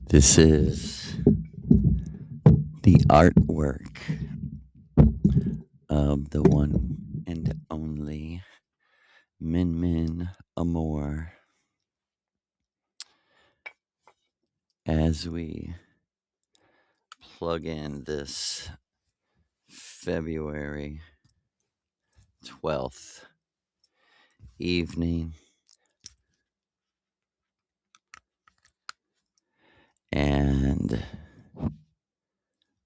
This is the artwork of the one and only Min Min Amor as we plug in this February 12th evening and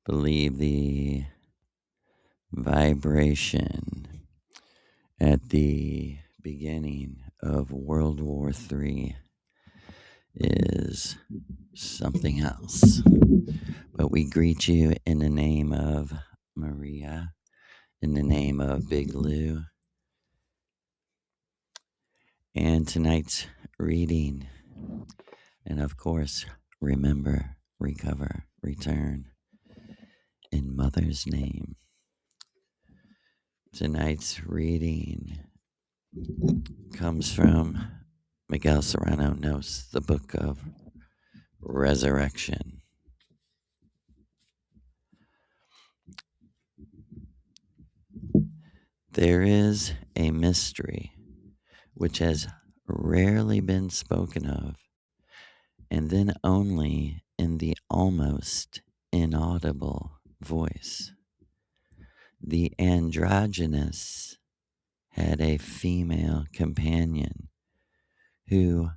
believe the vibration at the beginning of World War III is something else. But we greet you in the name of Maria, in the name of Big Lou, and tonight's reading. And of course, remember, recover, return in Mother's name. Tonight's reading comes from Miguel Serrano Nos, the Book of Resurrection. There is a mystery which has rarely been spoken of, and then only in the almost inaudible voice. The androgynous had a female companion who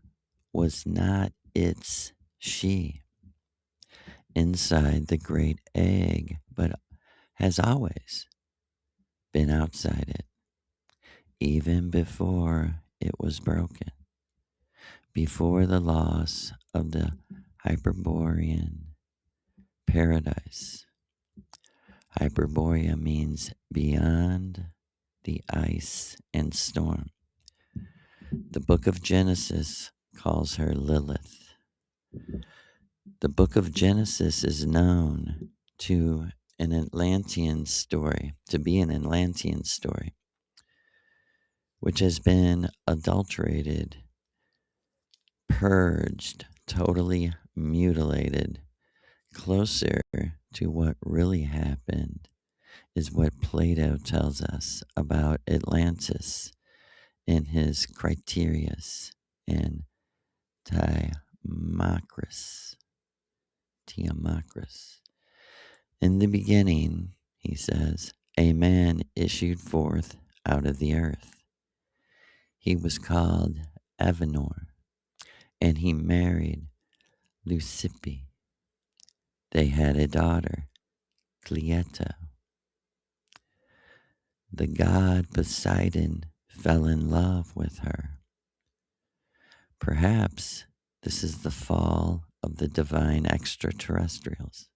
was not its she inside the great egg, but has always been outside it, even before it was broken, before the loss of the Hyperborean paradise. Hyperborea means beyond the ice and storm. The book of Genesis calls her Lilith. The book of Genesis is known to an Atlantean story, to be an Atlantean story, which has been adulterated, purged, totally mutilated. Closer to what really happened is what Plato tells us about Atlantis in his Criterius and Timaeus. In the beginning, he says, a man issued forth out of the earth. He was called Avenor, and he married Leucippe. They had a daughter, Cleito. The god Poseidon fell in love with her. Perhaps this is the fall of the divine extraterrestrials,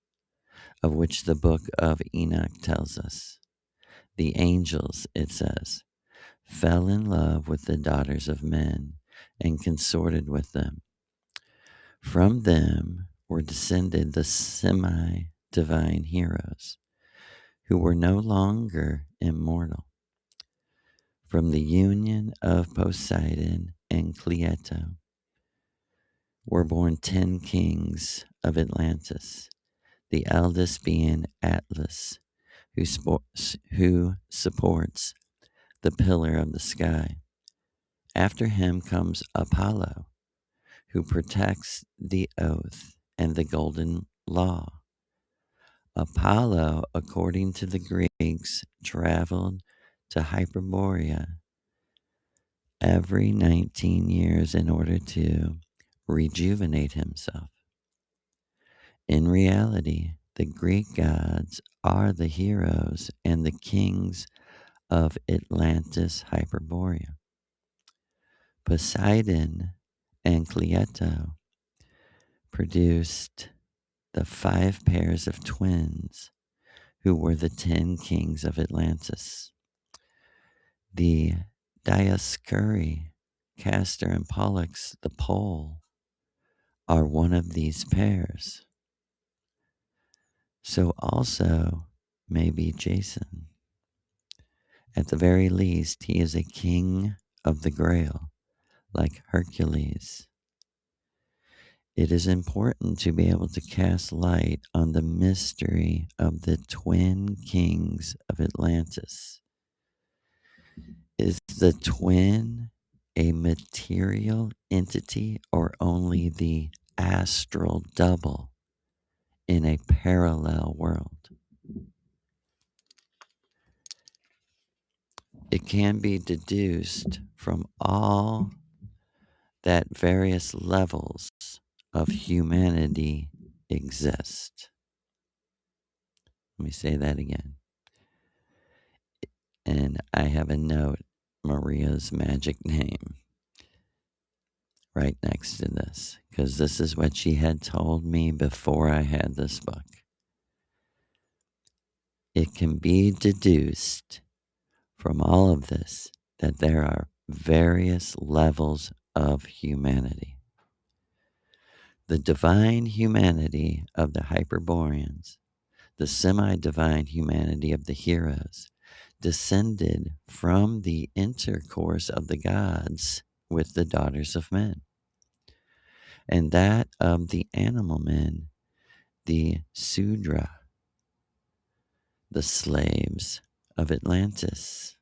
of which the book of Enoch tells us. The angels, it says, fell in love with the daughters of men and consorted with them. From them were descended the semi-divine heroes, who were no longer immortal. From the union of Poseidon and Cleito were born 10 kings of Atlantis, the eldest being Atlas, who supports the pillar of the sky. After him comes Apollo, who protects the oath and the golden law. Apollo, according to the Greeks, traveled to Hyperborea every 19 years in order to rejuvenate himself. In reality, the Greek gods are the heroes and the kings of Atlantis Hyperborea. Poseidon and Cleito produced the 5 pairs of twins who were the 10 kings of Atlantis. The Dioscuri, Castor, and Pollux, the pole, are one of these pairs. So also may be Jason. At the very least, he is a king of the Grail, like Hercules. It is important to be able to cast light on the mystery of the twin kings of Atlantis. Is the twin a material entity or only the astral double in a parallel world? It can be deduced from all that various levels of humanity exist. Let me say that again. And I have a note, Maria's magic name, right next to this, because this is what she had told me before I had this book. It can be deduced from all of this that there are various levels of humanity. The divine humanity of the Hyperboreans, the semi divine humanity of the heroes, descended from the intercourse of the gods with the daughters of men, and that of the animal men, the Sudra, the slaves of Atlantis,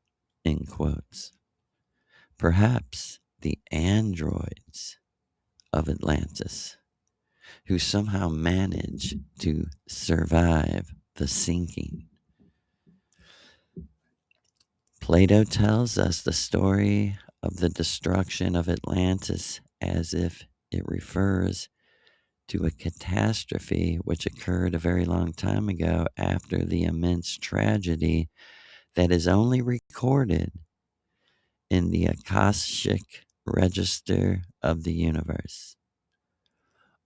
in quotes. Perhaps the androids of Atlantis, who somehow manage to survive the sinking. Plato tells us the story of the destruction of Atlantis as if it refers to a catastrophe which occurred a very long time ago after the immense tragedy that is only recorded in the Akashic register of the universe.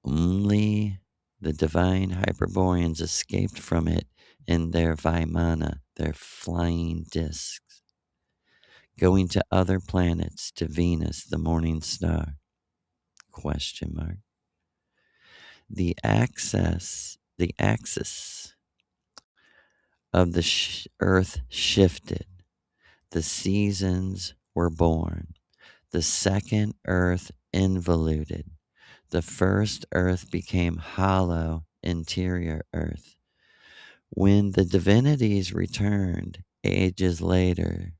Only the divine Hyperboreans escaped from it in their Vimana, their flying discs, going to other planets, to Venus, the morning star. Question mark. The axis of the earth shifted. The seasons were born. The second earth involuted. The first earth became hollow, interior earth. When the divinities returned ages later,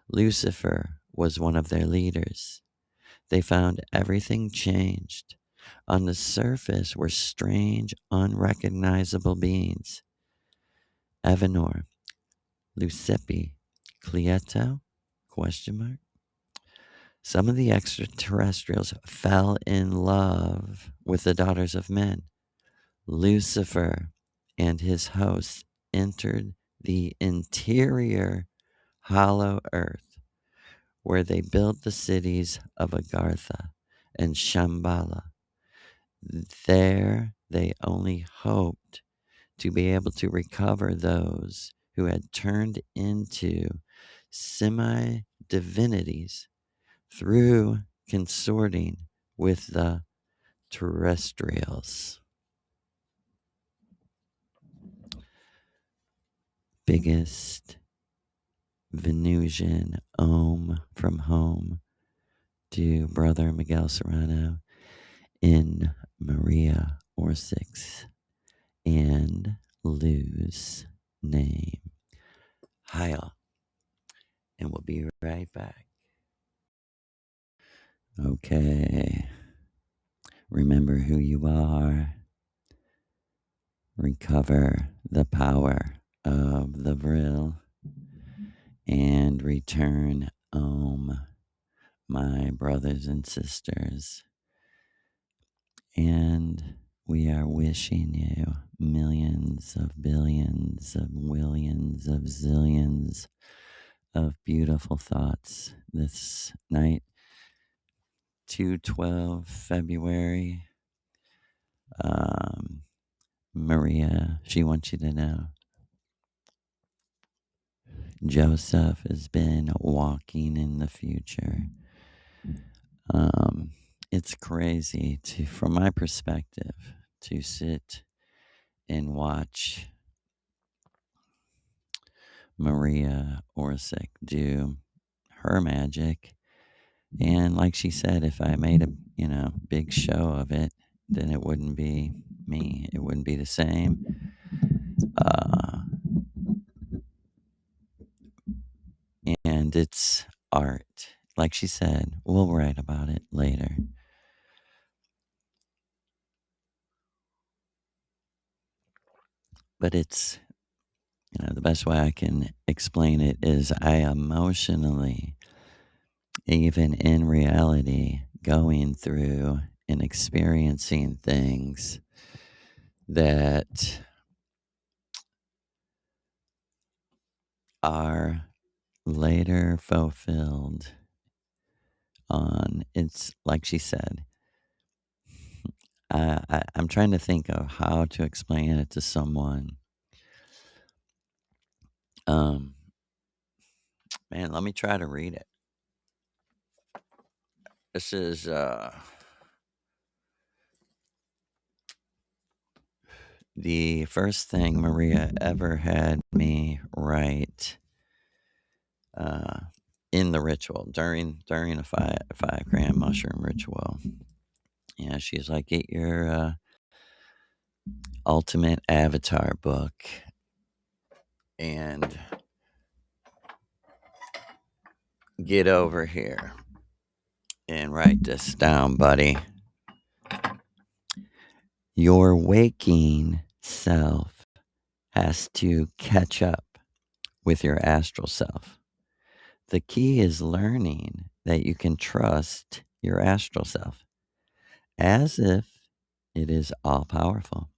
Lucifer was one of their leaders. They found everything changed. On the surface were strange, unrecognizable beings. Evanor, Lucipi, Cleito? Question mark. Some of the extraterrestrials fell in love with the daughters of men. Lucifer and his hosts entered the interior hollow earth, where they built the cities of Agartha and Shambhala. There they only hoped to be able to recover those who had turned into semi divinities through consorting with the terrestrials. Biggest Venusian Om from home to Brother Miguel Serrano in Maria Orsic's and Lou's name. Hi all, and we'll be right back. Okay, remember who you are. Recover the power of the Vril and return Om, my brothers and sisters. And we are wishing you millions of billions of millions of zillions of beautiful thoughts this night, 2/12 February. Maria, she wants you to know Joseph has been walking in the future. It's crazy from my perspective, to sit and watch Maria Orsic do her magic. And like she said, if I made a big show of it then it wouldn't be me. It wouldn't be the same. Uh, and it's art. Like she said, we'll write about it later. But it's, the best way I can explain it is I emotionally, even in reality, going through and experiencing things that are later fulfilled on, it's like she said, I'm trying to think of how to explain it to someone. Um, Man, let me try to read it. This is the first thing Maria ever had me write uh, in the ritual during a 5 gram mushroom ritual. Yeah, she's like, get your ultimate avatar book and get over here and write this down, buddy. Your waking self has to catch up with your astral self. The key is learning that you can trust your astral self as if it is all powerful.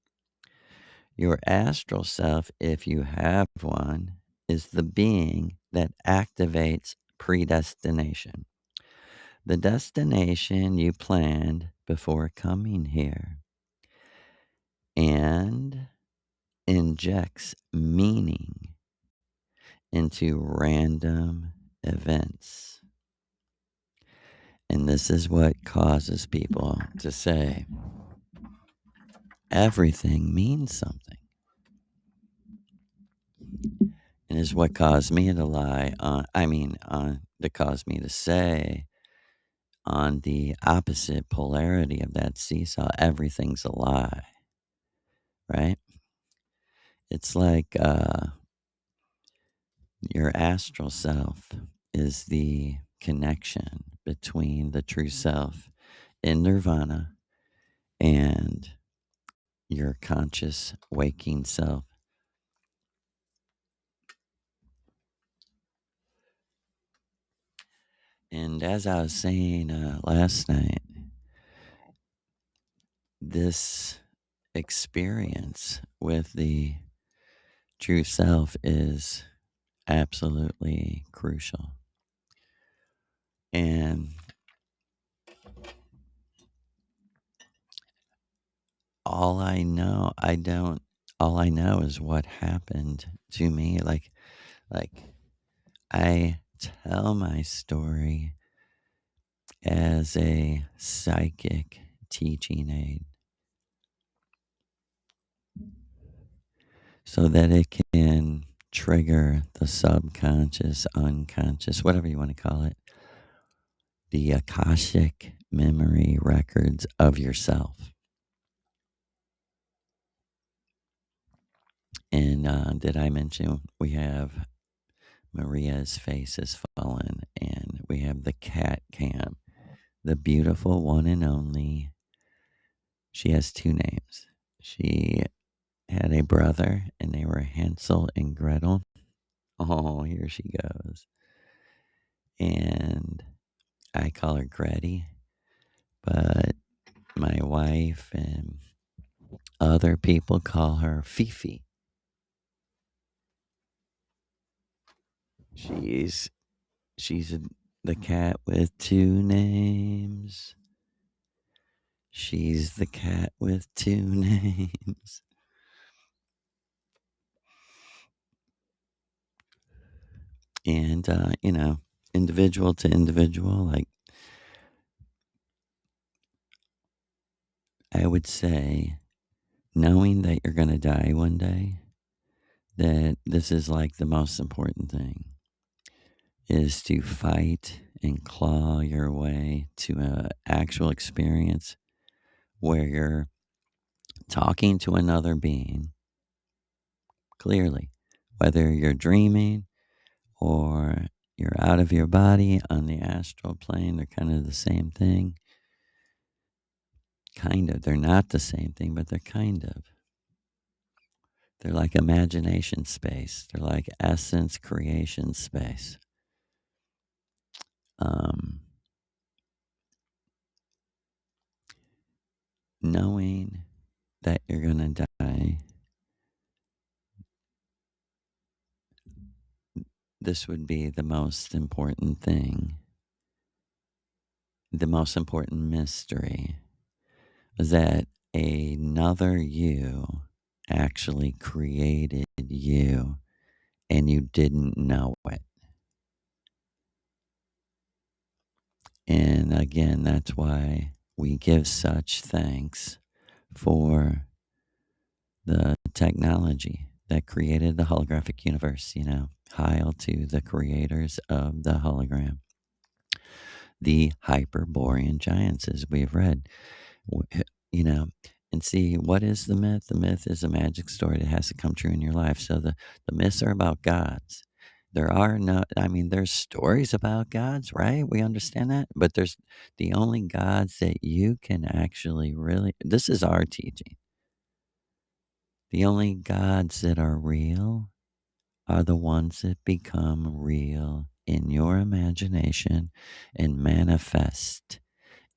Your astral self, if you have one, is the being that activates predestination, the destination you planned before coming here, and injects meaning into random events. And this is what causes people to say, everything means something. And is what caused me to lie on, that caused me to say on the opposite polarity of that seesaw, everything's a lie, right? It's like your astral self is the connection between the true self in nirvana and your conscious waking self. And as I was saying last night, this experience with the true self is absolutely crucial. And all I know, I don't, all I know is what happened to me. Like I tell my story as a psychic teaching aid so that it can trigger the subconscious, unconscious, whatever you want to call it, the Akashic memory records of yourself. And did I mention we have Maria's face is fallen and we have the cat cam, the beautiful one and only. She has two names. She had a brother and they were Hansel and Gretel. Oh, here she goes. And I call her Gretty, but my wife and other people call her Fifi. She's the cat with two names. She's the cat with two names. And individual to individual, like I would say, knowing that you're going to die one day, that this is like the most important thing is to fight and claw your way to an actual experience where you're talking to another being clearly, whether you're dreaming or you're out of your body on the astral plane. They're kind of the same thing. Kind of. They're not the same thing, but they're kind of. They're like imagination space. They're like essence creation space. Um, Knowing that you're going to die, this would be the most important thing, the most important mystery, is that another you actually created you and you didn't know it. And again, that's why we give such thanks for the technology that created the holographic universe, Hail to the creators of the hologram, the Hyperborean giants, as we've read. You know, and see, what is the myth? The myth is a magic story that has to come true in your life. So the myths are about gods. There are no, I mean, there's stories about gods, right? We understand that. But there's the only gods that you can actually really, this is our teaching. The only gods that are real are the ones that become real in your imagination and manifest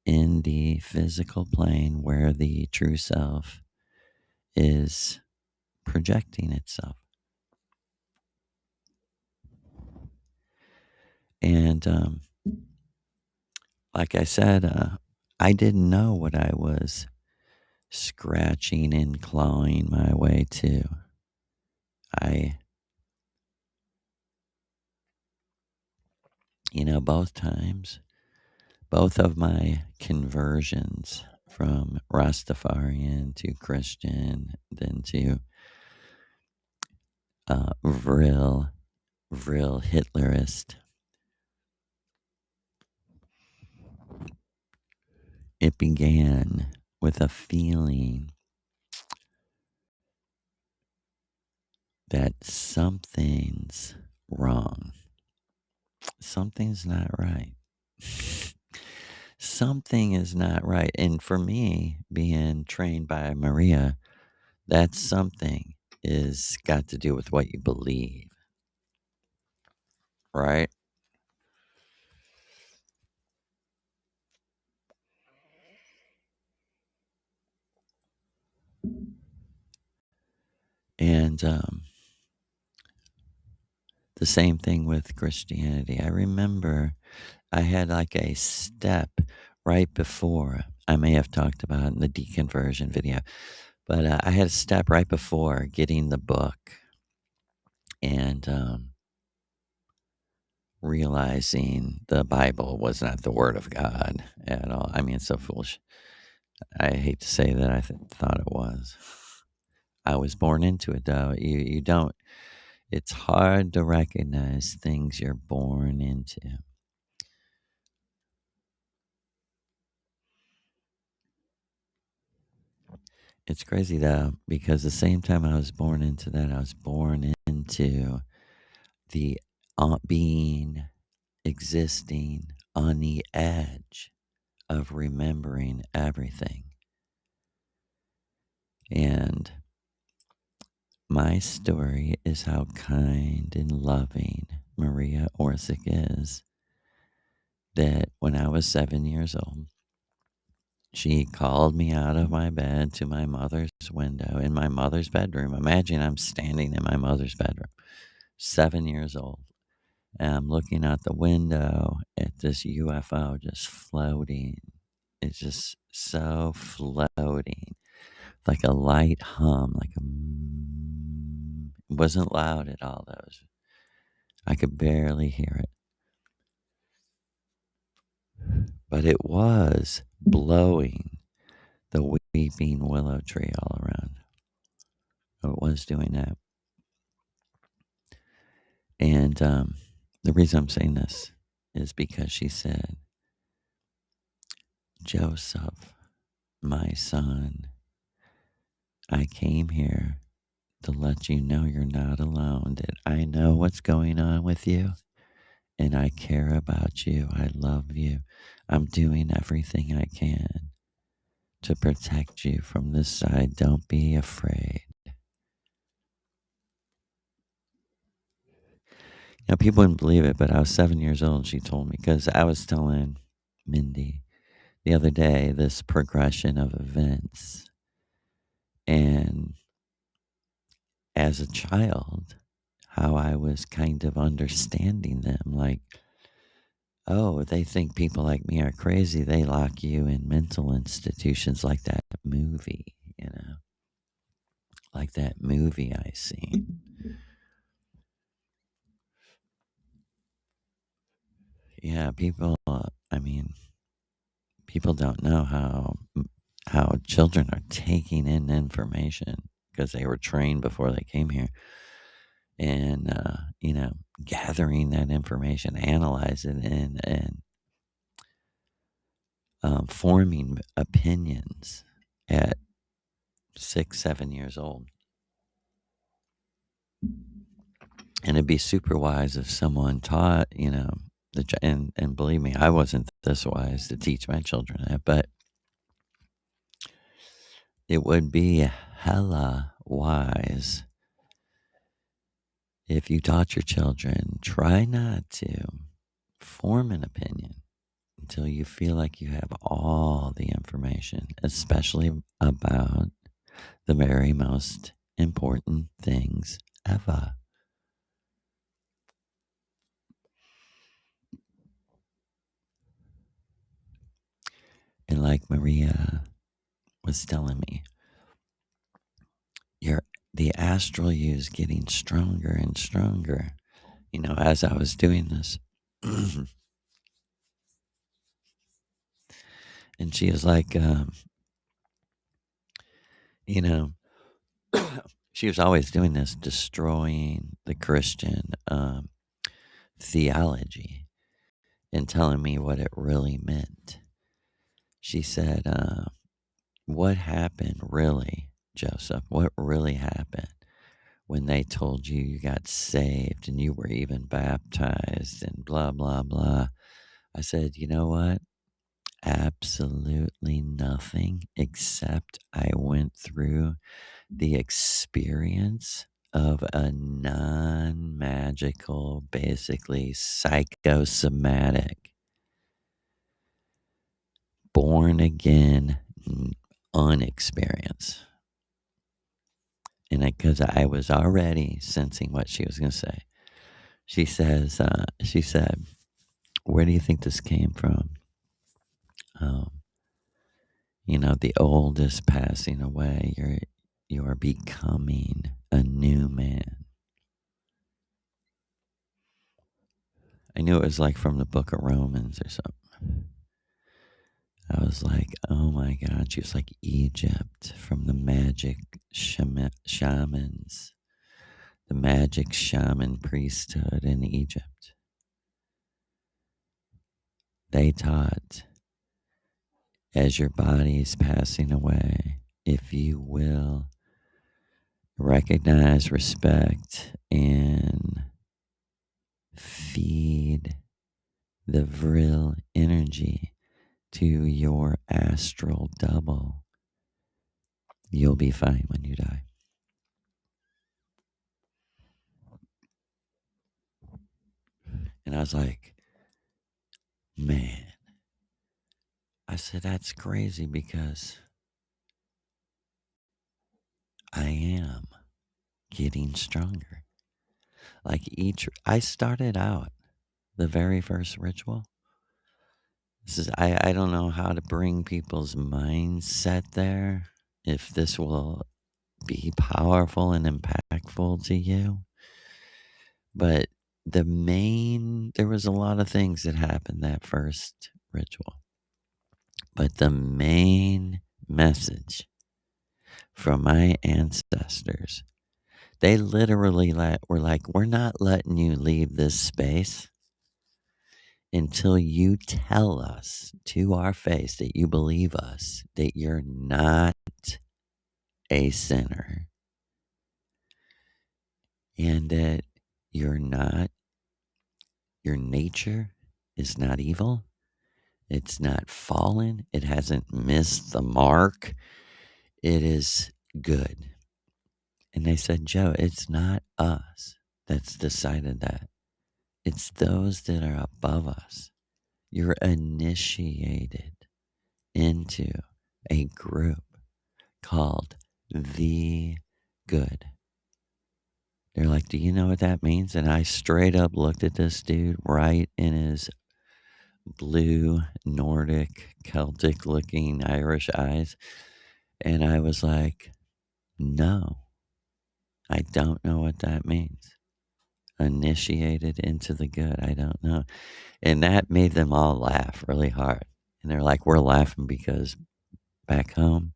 in the physical plane where the true self is projecting itself. And like I said, I didn't know what I was scratching and clawing my way to. I, both times, both of my conversions from Rastafarian to Christian, then to Vril Hitlerist. It began with a feeling that something's wrong. Something's not right. Something is not right. And for me, being trained by Maria, that something is got to do with what you believe, right? And the same thing with Christianity. I remember I had like a step right before. I may have talked about in the deconversion video, but I had a step right before getting the book and realizing the Bible was not the Word of God at all. I mean, it's so foolish. I hate to say that I thought it was. I was born into it, though. You don't. It's hard to recognize things you're born into. It's crazy though, because the same time I was born into that, I was born into the being existing on the edge of remembering everything. And my story is how kind and loving Maria Orsic is. That when I was 7 years old, she called me out of my bed to my mother's window in my mother's bedroom. Imagine I'm standing in my mother's bedroom, 7 years old. And I'm looking out the window at this UFO just floating. It's just so floating, like a light hum, like a. It wasn't loud at all, though. I could barely hear it. But it was blowing the weeping willow tree all around. It was doing that. And the reason I'm saying this is because she said, Joseph, my son, I came here to let you know you're not alone, that I know what's going on with you, and I care about you. I love you. I'm doing everything I can to protect you from this side. Don't be afraid. People wouldn't believe it, but I was 7 years old. She told me because I was telling Mindy the other day this progression of events. And as a child, how I was kind of understanding them. Like, oh, they think people like me are crazy. They lock you in mental institutions like that movie, like that movie I seen. Yeah, people, I mean, people don't know how children are taking in information because they were trained before they came here and gathering that information, analyze it, and forming opinions at 6, 7 years old. And it'd be super wise if someone taught, and believe me, I wasn't this wise to teach my children that, but it would be hella wise if you taught your children, try not to form an opinion until you feel like you have all the information, especially about the very most important things ever. And like Maria was telling me, your the astral you is getting stronger and stronger. As I was doing this. And she was like, you know, she was always doing this, destroying the Christian theology and telling me what it really meant. She said, what happened really, Joseph? What really happened when they told you you got saved and you were even baptized and blah, blah, blah? I said, you know what? Absolutely nothing, except I went through the experience of a non magical, basically psychosomatic, born again unexperience. And because I was already sensing what she was going to say, she said, where do you think this came from? Um, the old is passing away. You are becoming a new man. I knew it was like from the book of Romans or something. I was like, oh my God. She was like Egypt from the magic shamans, the magic shaman priesthood in Egypt. They taught, as your body is passing away, if you will recognize, respect, and feed the vril energy to your astral double, you'll be fine when you die. And I was like, man, I said, that's crazy because I am getting stronger. Like I started out the very first ritual. I don't know how to bring people's mindset there, if this will be powerful and impactful to you. But there was a lot of things that happened that first ritual. But the main message from my ancestors, they literally were like, we're not letting you leave this space until you tell us to our face that you believe us, that you're not a sinner and that you're not, your nature is not evil, it's not fallen, it hasn't missed the mark, it is good. And they said, Joe, it's not us that's decided that. It's those that are above us. You're initiated into a group called the good. They're like, do you know what that means? And I straight up looked at this dude right in his blue, Nordic, Celtic looking Irish eyes. And I was like, no, I don't know what that means. Initiated into the good. I don't know. And that made them all laugh really hard. And they're like, we're laughing because back home,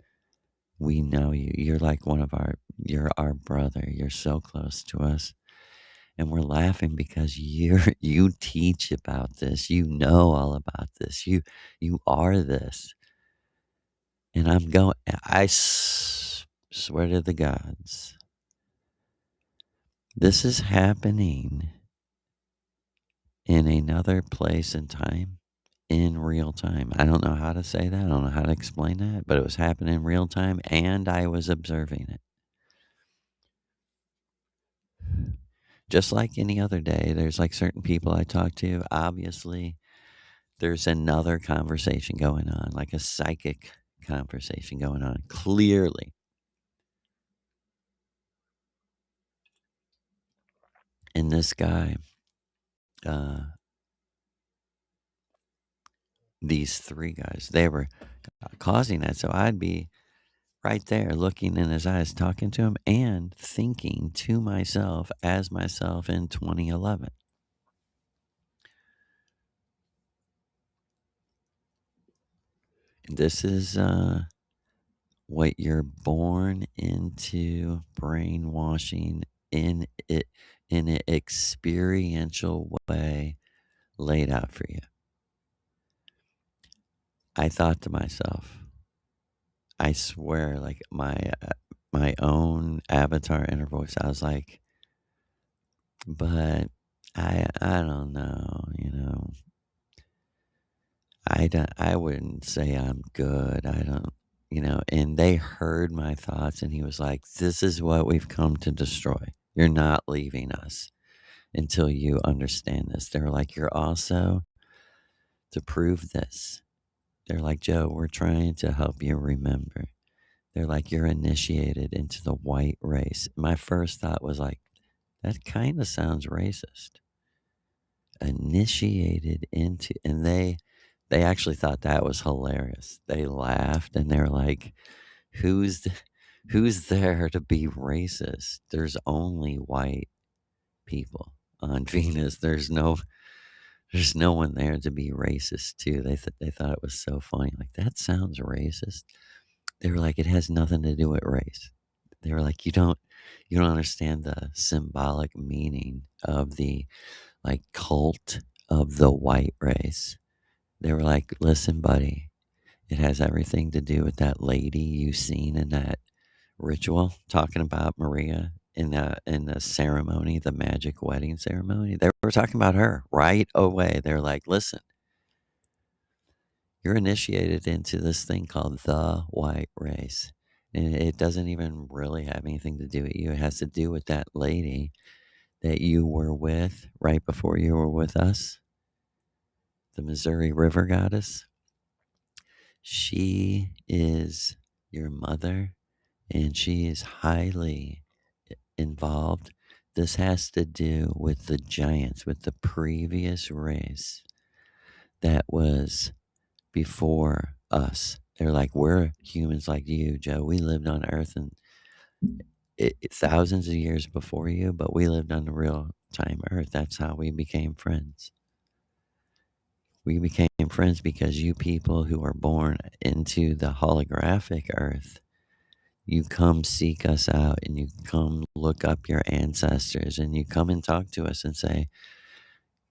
we know you. You're like you're our brother. You're so close to us. And we're laughing because you teach about this. You know all about this. You are this. And I'm going, swear to the gods, this is happening in another place and time in real time. I don't know how to say that. I don't know how to explain that, but it was happening in real time and I was observing it. Just like any other day, there's like certain people I talk to. Obviously, there's another conversation going on, like a psychic conversation going on, clearly. And this guy, uh, these three guys, they were causing that. So I'd be right there looking in his eyes, talking to him, and thinking to myself as myself in 2011. This is what you're born into brainwashing in it in an experiential way laid out for you. I thought to myself, I swear, like my own avatar inner voice, I was like, but I don't know, I wouldn't say I'm good. I don't, and they heard my thoughts and he was like, this is what we've come to destroy. You're not leaving us until you understand this. They're like, you're also to prove this. They're like, Joe, we're trying to help you remember. They're like, you're initiated into the white race. My first thought was like, that kind of sounds racist. Initiated into, and they actually thought that was hilarious. They laughed and they're like, who's who's there to be racist? There's only white people on Venus. There's no one there to be racist too. They thought it was so funny. Like that sounds racist. They were like, it has nothing to do with race. They were like, you don't understand the symbolic meaning of the like cult of the white race. They were like, listen, buddy, it has everything to do with that lady you seen in that ritual talking about Maria in the ceremony, the magic wedding ceremony. They were talking about her right away. They're like, listen, you're initiated into this thing called the white race. And it doesn't even really have anything to do with you. It has to do with that lady that you were with right before you were with us, the Missouri River goddess. She is your mother and she is highly involved. This has to do with the giants, with the previous race that was before us. They're like, we're humans like you, Joe. We lived on Earth and thousands of years before you, but we lived on the real time Earth. That's how we became friends. We became friends because you people who are born into the holographic Earth, you come seek us out and you come look up your ancestors and you come and talk to us and say,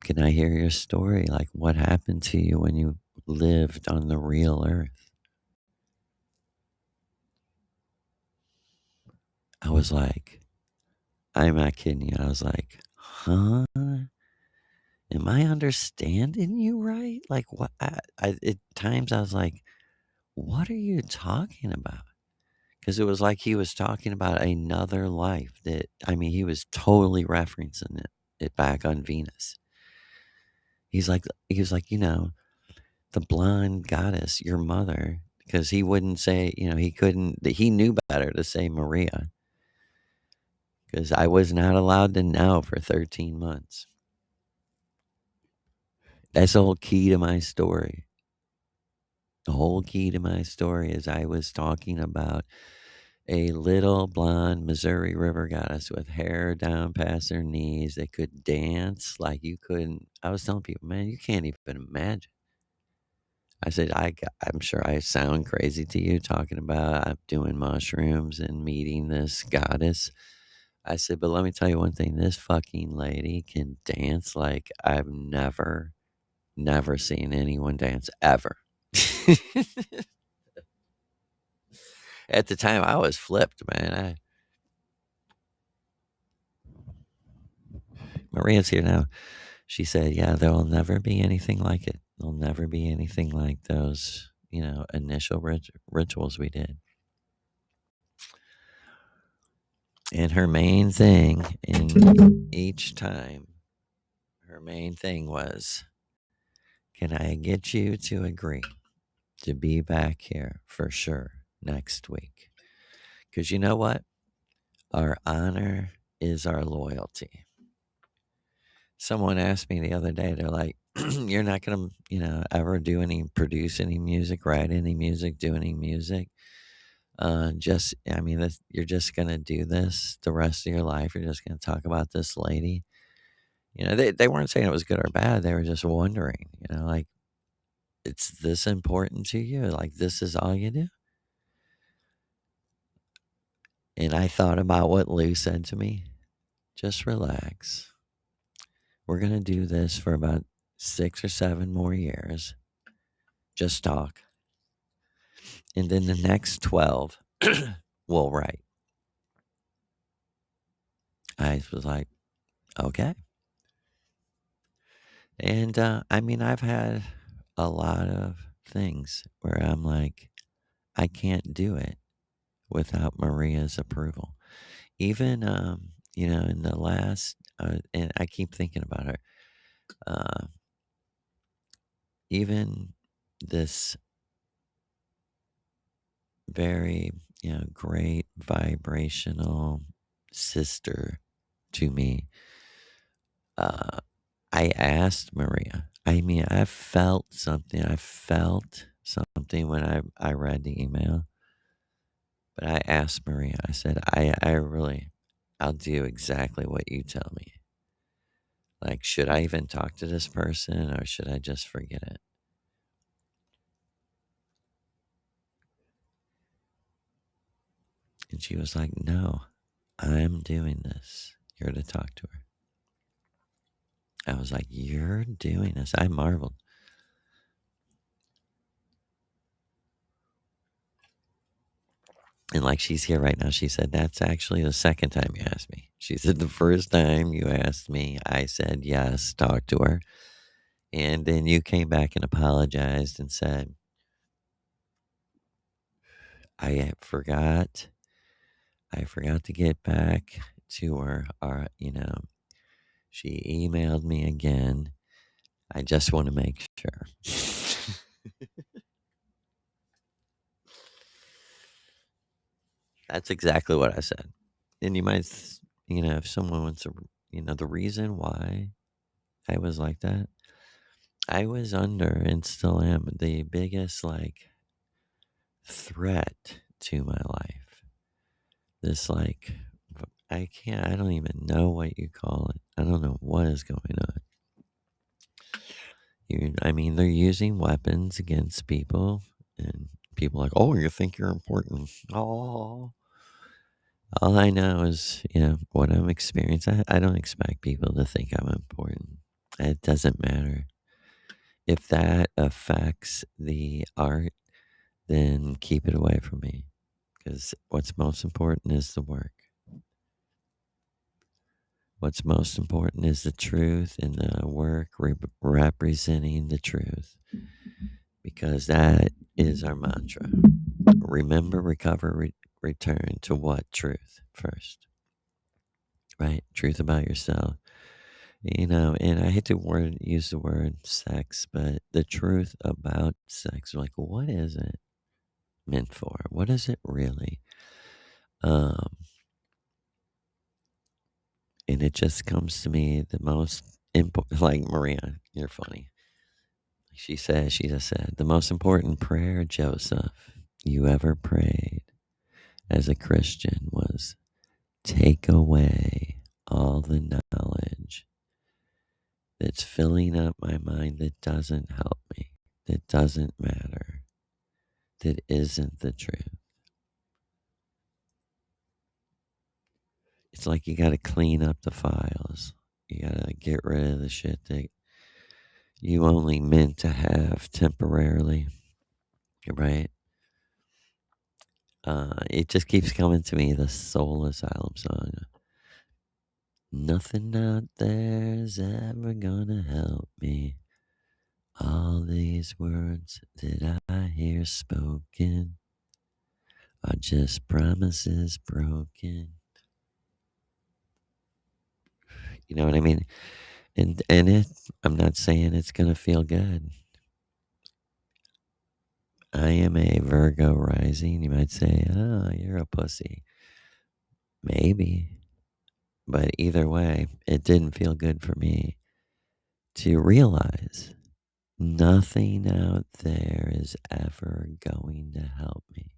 Can I hear your story? Like, what happened to you when you lived on the real earth? I was like, I'm not kidding you. I was like, huh? Am I understanding you right? Like, what? At times I was like, what are you talking about? Because it was like he was talking about another life that, I mean, he was totally referencing it back on Venus. He was like, the blonde goddess, your mother, because he wouldn't say, he couldn't, he knew better to say Maria, because I was not allowed to know for 13 months. That's the whole key to my story. The whole key to my story is I was talking about a little blonde Missouri River goddess with hair down past her knees that could dance like you couldn't. I was telling people, man, you can't even imagine. I said, I'm sure I sound crazy to you talking about I'm doing mushrooms and meeting this goddess. I said, but let me tell you one thing. This fucking lady can dance like I've never seen anyone dance ever. At the time, I was flipped, man. Maria's here now. She said, yeah, there'll never be anything like it. There'll never be anything like those, initial rituals we did. And her main thing in each time, her main thing was, can I get you to agree to be back here for sure next week? Because you know what? Our honor is our loyalty. Someone asked me the other day, they're like, you're not going to, ever produce any music, write any music, do any music. You're just going to do this the rest of your life. You're just going to talk about this lady. They weren't saying it was good or bad. They were just wondering, like, it's this important to you? Like, this is all you do? And I thought about what Lou said to me. Just relax. We're going to do this for about 6 or 7 more years. Just talk. And then the next 12, we'll write. I was like, okay. And I've had a lot of things where I'm like, I can't do it without Maria's approval. Even, in the last, and I keep thinking about her, uh, even this very, great vibrational sister to me, I asked Maria. I felt something. I felt something when I read the email. But I asked Maria, I said, I'll do exactly what you tell me. Like, should I even talk to this person or should I just forget it? And she was like, no, I'm doing this. You're to talk to her. I was like, you're doing this. I marveled. And like she's here right now, she said, that's actually the second time you asked me. She said, the first time you asked me, I said, yes, talk to her. And then you came back and apologized and said, I forgot. I forgot to get back to her. She emailed me again. I just want to make sure. That's exactly what I said. And you might, if someone wants to, the reason why I was like that, I was under and still am the biggest threat to my life. This I don't even know what you call it. I don't know what is going on. They're using weapons against people, and people are like, oh, you think you're important. Oh, all I know is, what I'm experiencing. I don't expect people to think I'm important. It doesn't matter. If that affects the art, then keep it away from me. Because what's most important is the work. What's most important is the truth and the work representing the truth. Because that is our mantra. Remember, recover, return to what? Truth first, right? Truth about yourself. And I hate to use the word sex, but the truth about sex, like, what is it meant for? What is it really? Um, and it just comes to me the most important, like, Maria, you're funny. She just said, the most important prayer, Joseph, you ever prayed as a Christian was, take away all the knowledge that's filling up my mind that doesn't help me, that doesn't matter, that isn't the truth. It's like you got to clean up the files. You got to get rid of the shit that you only meant to have temporarily, right? It just keeps coming to me, the Soul Asylum song. Nothing out there's ever gonna help me. All these words that I hear spoken are just promises broken. You know what I mean? And I'm not saying it's gonna feel good. I am a Virgo rising. You might say, oh, you're a pussy. Maybe. But either way, it didn't feel good for me to realize nothing out there is ever going to help me.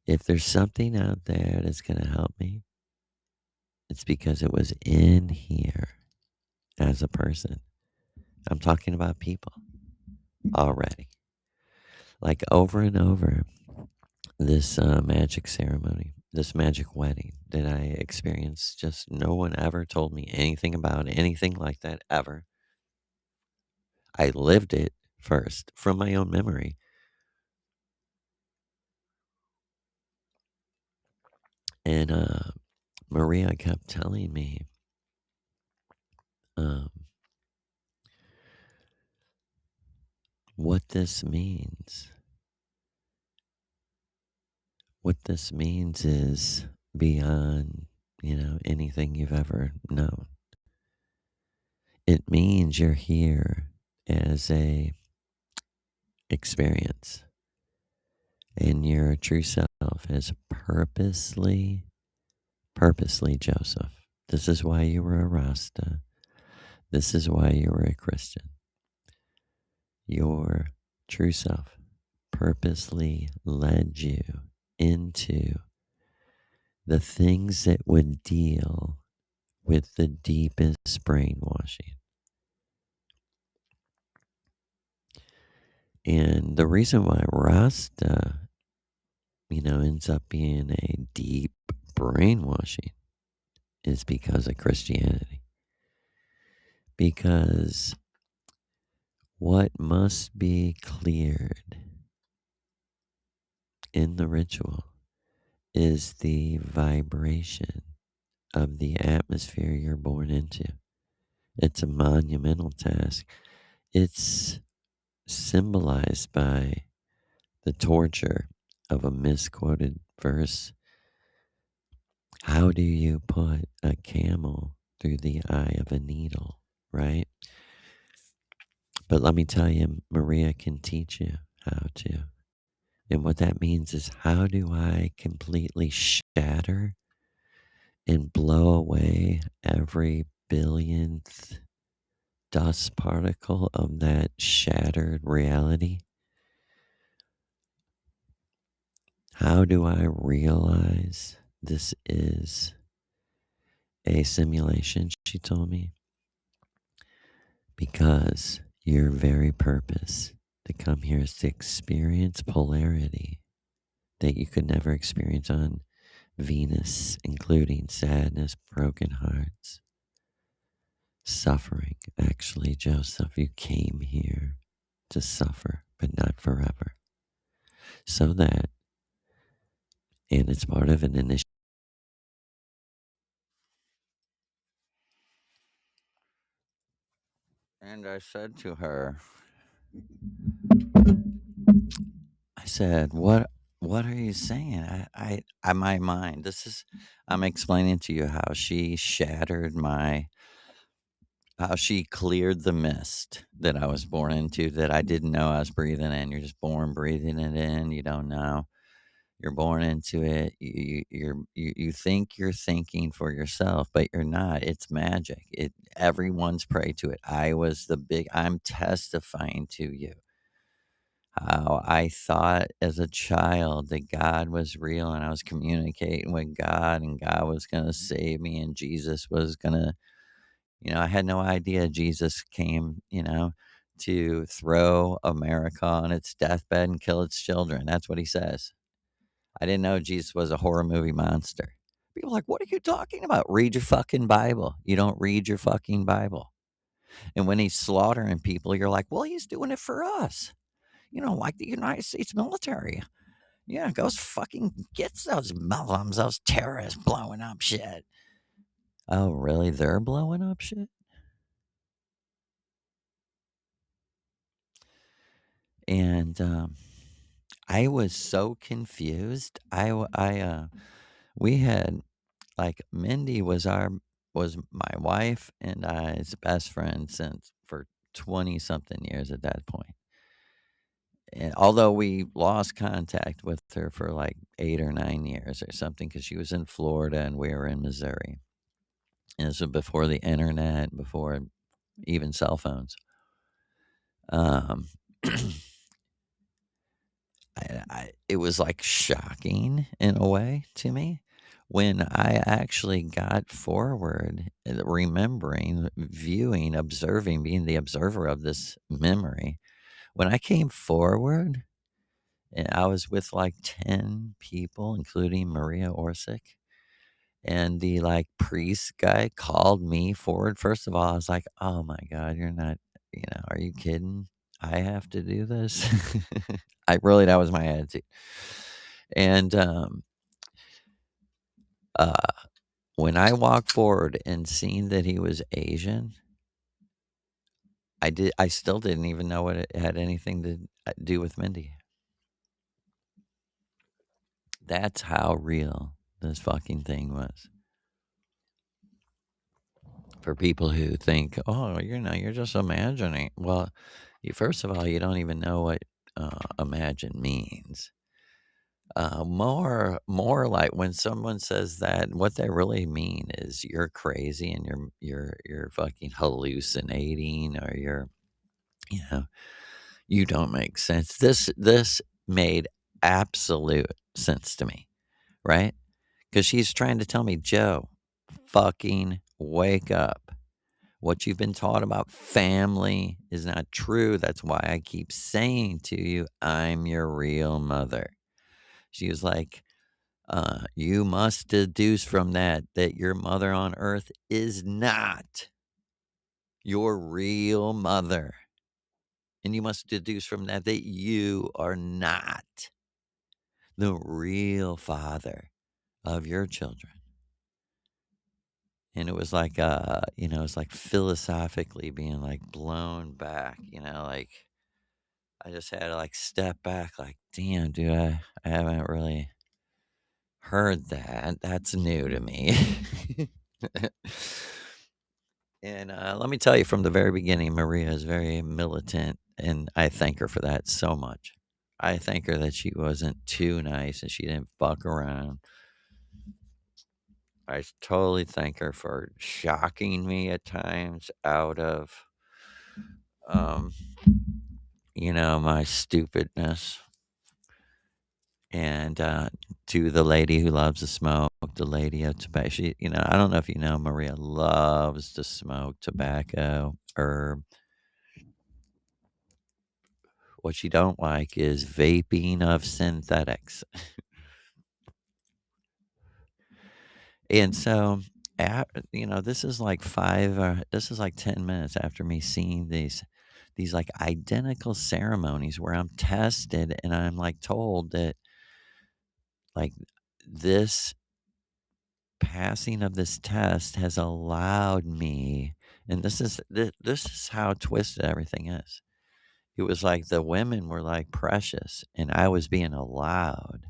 If there's something out there that's going to help me, it's because it was in here as a person. I'm talking about people already. Like over and over, this magic ceremony, this magic wedding that I experienced, just no one ever told me anything about anything like that ever. I lived it first from my own memory. And Maria kept telling me, um, what this means. What this means is beyond, anything you've ever known. It means you're here as a experience, and your true self is purposely Joseph. This is why you were a Rasta. This is why you were a Christian. Your true self purposely led you into the things that would deal with the deepest brainwashing. And the reason why Rasta, ends up being a deep brainwashing is because of Christianity. Because what must be cleared in the ritual is the vibration of the atmosphere you're born into. It's a monumental task. It's symbolized by the torture of a misquoted verse. How do you put a camel through the eye of a needle, right? But let me tell you, Maria can teach you how to. And what that means is, how do I completely shatter and blow away every billionth dust particle of that shattered reality? How do I realize this is a simulation? She told me. Because your very purpose to come here is to experience polarity that you could never experience on Venus, including sadness, broken hearts, suffering. Actually, Joseph, you came here to suffer, but not forever. So that, and it's part of an initiative. And I said to her, I said, what are you saying? My mind, I'm explaining to you how she shattered how she cleared the mist that I was born into that I didn't know I was breathing in. You're just born breathing it in. You don't know. You're born into it. You think you're thinking for yourself, but you're not. It's magic. Everyone's prey to it. I'm testifying to you how I thought as a child that God was real and I was communicating with God and God was going to save me and Jesus was going to, I had no idea Jesus came, to throw America on its deathbed and kill its children. That's what he says. I didn't know Jesus was a horror movie monster. People are like, what are you talking about? Read your fucking Bible. You don't read your fucking Bible. And when he's slaughtering people, you're like, well, he's doing it for us. Like the United States military. Yeah, goes fucking gets those Muslims, those terrorists blowing up shit. Oh, really? They're blowing up shit? And I was so confused. We had like Mindy was my wife and I's best friend since for 20 something years at that point. And although we lost contact with her for like 8 or 9 years or something, because she was in Florida and we were in Missouri. And this was before the internet, before even cell phones. Um, it was like shocking in a way to me when I actually got forward, remembering, viewing, observing, being the observer of this memory. When I came forward, and I was with like 10 people, including Maria Orsic. And the like priest guy called me forward. First of all, I was like, oh my God, you're not, are you kidding? I have to do this. That was my attitude. And uh, when I walked forward and seen that he was Asian, I still didn't even know what it had anything to do with Mindy. That's how real this fucking thing was. For people who think, oh, you're just imagining. Well, first of all, you don't even know what imagine means. More like when someone says that, what they really mean is you're crazy and you're fucking hallucinating, or you know, you don't make sense. This made absolute sense to me, right? Because she's trying to tell me, Joe, fucking wake up. What you've been taught about family is not true. That's why I keep saying to you, I'm your real mother. She was like, you must deduce from that your mother on earth is not your real mother. And you must deduce from that you are not the real father of your children. And it was like, it's like philosophically being like blown back, like I just had to like step back, like, damn, dude, I haven't really heard that. That's new to me. And let me tell you from the very beginning, Maria is very militant, and I thank her for that so much. I thank her that she wasn't too nice and she didn't fuck around. I totally thank her for shocking me at times out of, um, my stupidness. And to the lady who loves to smoke, the lady of tobacco, I don't know if you know, Maria loves to smoke tobacco, herb. What she don't like is vaping of synthetics. And so this is like this is like 10 minutes after me seeing these like identical ceremonies where I'm tested and I'm like told that like this passing of this test has allowed me, and this is how twisted everything is. It was like the women were like precious, and I was being allowed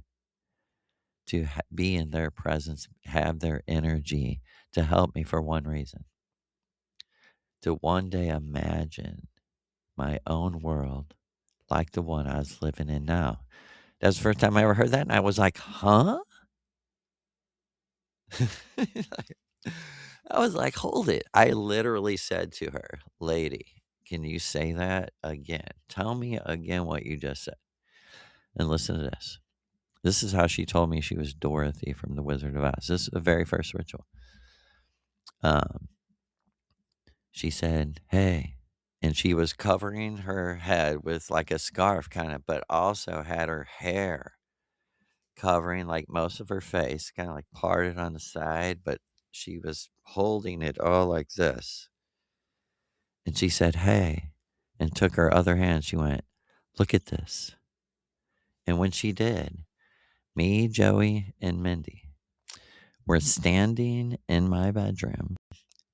to be in their presence, have their energy to help me for one reason, to one day imagine my own world like the one I was living in now. That was the first time I ever heard that, and I was like, huh? I was like, hold it. I literally said to her, lady, can you say that again? Tell me again what you just said. And listen to this. This is how she told me she was Dorothy from the Wizard of Oz. This is the very first ritual. Um, she said, hey, and she was covering her head with like a scarf kind of, but also had her hair covering like most of her face, kind of like parted on the side, but she was holding it all like this. And she said, hey, and took her other hand. She went, look at this. And when she did, me, Joey, and Mindy were standing in my bedroom.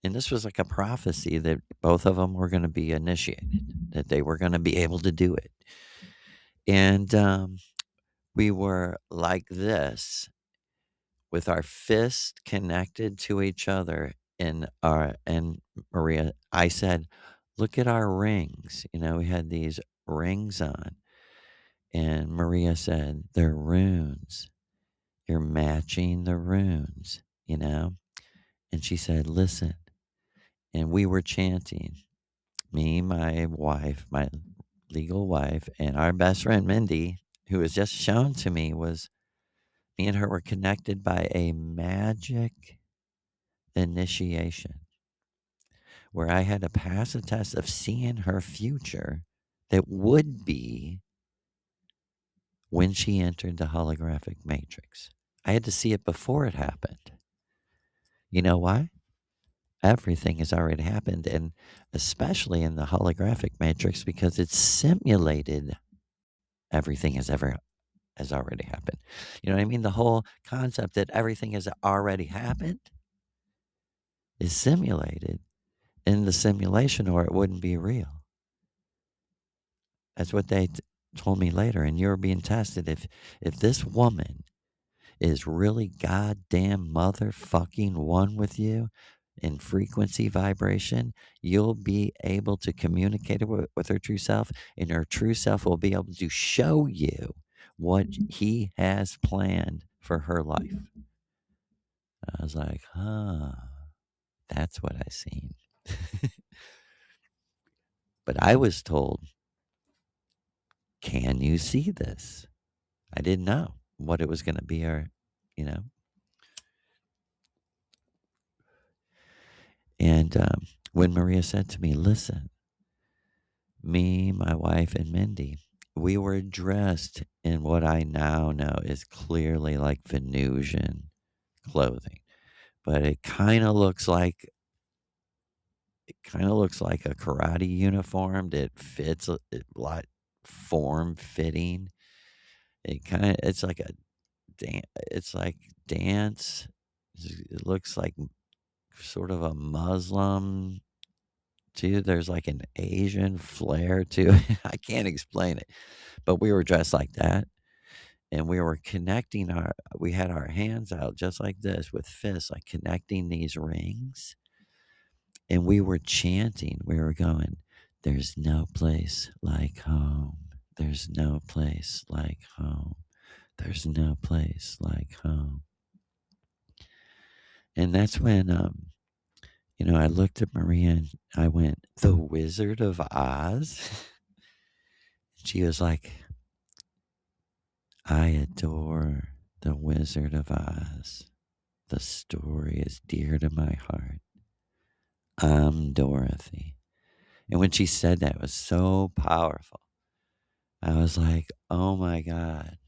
And this was like a prophecy that both of them were going to be initiated, that they were going to be able to do it. And we were like this with our fists connected to each other and Maria, I said, look at our rings. We had these rings on. And Maria said, they're runes. You're matching the runes. And she said, listen. And we were chanting, me, my wife, my legal wife, and our best friend, Mindy, who was just shown to me, was me and her were connected by a magic initiation where I had to pass a test of seeing her future that would be when she entered the holographic matrix. I had to see it before it happened. You know why? Everything has already happened, and especially in the holographic matrix because it's simulated everything has already happened. You know what I mean? The whole concept that everything has already happened is simulated in the simulation or it wouldn't be real. That's what they told me later. And you're being tested. If this woman is really goddamn motherfucking one with you in frequency vibration, you'll be able to communicate with her true self, and her true self will be able to show you what he has planned for her life. I was like, huh, that's what I seen. But I was told, can you see this? I didn't know what it was going to be or, you know. And when Maria said to me, listen, me, my wife, and Mindy, we were dressed in what I now know is clearly like Venusian clothing, but it kind of looks like a karate uniform that fits a lot form fitting. It's like a it's like dance. It looks like sort of a Muslim too. There's like an Asian flair to it. I can't explain it, but we were dressed like that. And we were we had our hands out just like this with fists, like connecting these rings. And we were chanting, we were going, there's no place like home. There's no place like home. There's no place like home. And that's when, I looked at Maria and I went, the Wizard of Oz? She was like, I adore the Wizard of Oz. The story is dear to my heart. I'm Dorothy. And when she said that, it was so powerful. I was like, oh my God,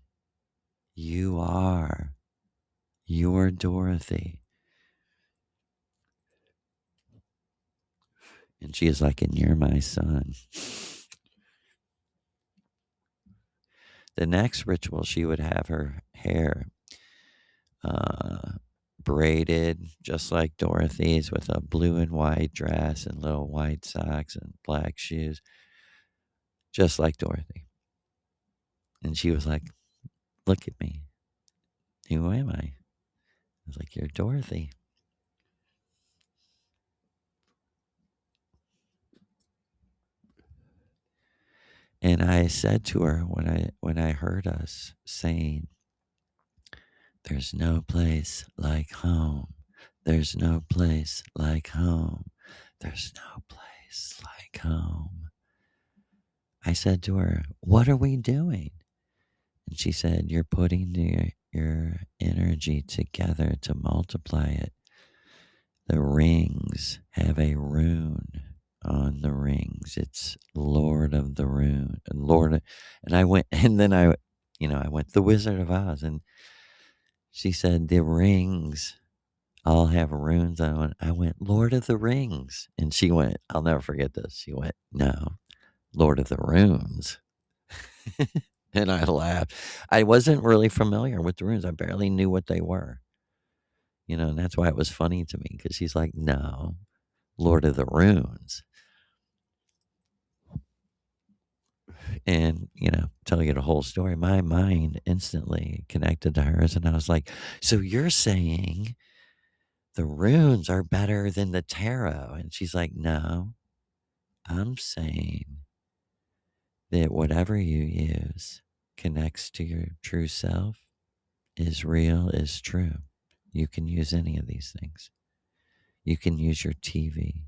you're Dorothy. And she is like, and you're my son. The next ritual, she would have her hair uh, braided just like Dorothy's with a blue and white dress and little white socks and black shoes, just like Dorothy. And she was like, look at me. Who am I? I was like, you're Dorothy. And I said to her when I heard us saying, there's no place like home. There's no place like home. There's no place like home. I said to her, what are we doing? And she said, you're putting your energy together to multiply it. The rings have a rune on the rings. It's Lord of the Rune. And I went, and then I went, the Wizard of Oz. And she said, the rings all have runes on. I went, Lord of the Rings. And she went, I'll never forget this. She went, no, Lord of the Runes. And I laughed. I wasn't really familiar with the runes. I barely knew what they were. And that's why it was funny to me because she's like, no, Lord of the Runes. And, tell you the whole story. My mind instantly connected to hers. And I was like, so you're saying the runes are better than the tarot? And she's like, no, I'm saying that whatever you use connects to your true self, is real, is true. You can use any of these things. You can use your TV.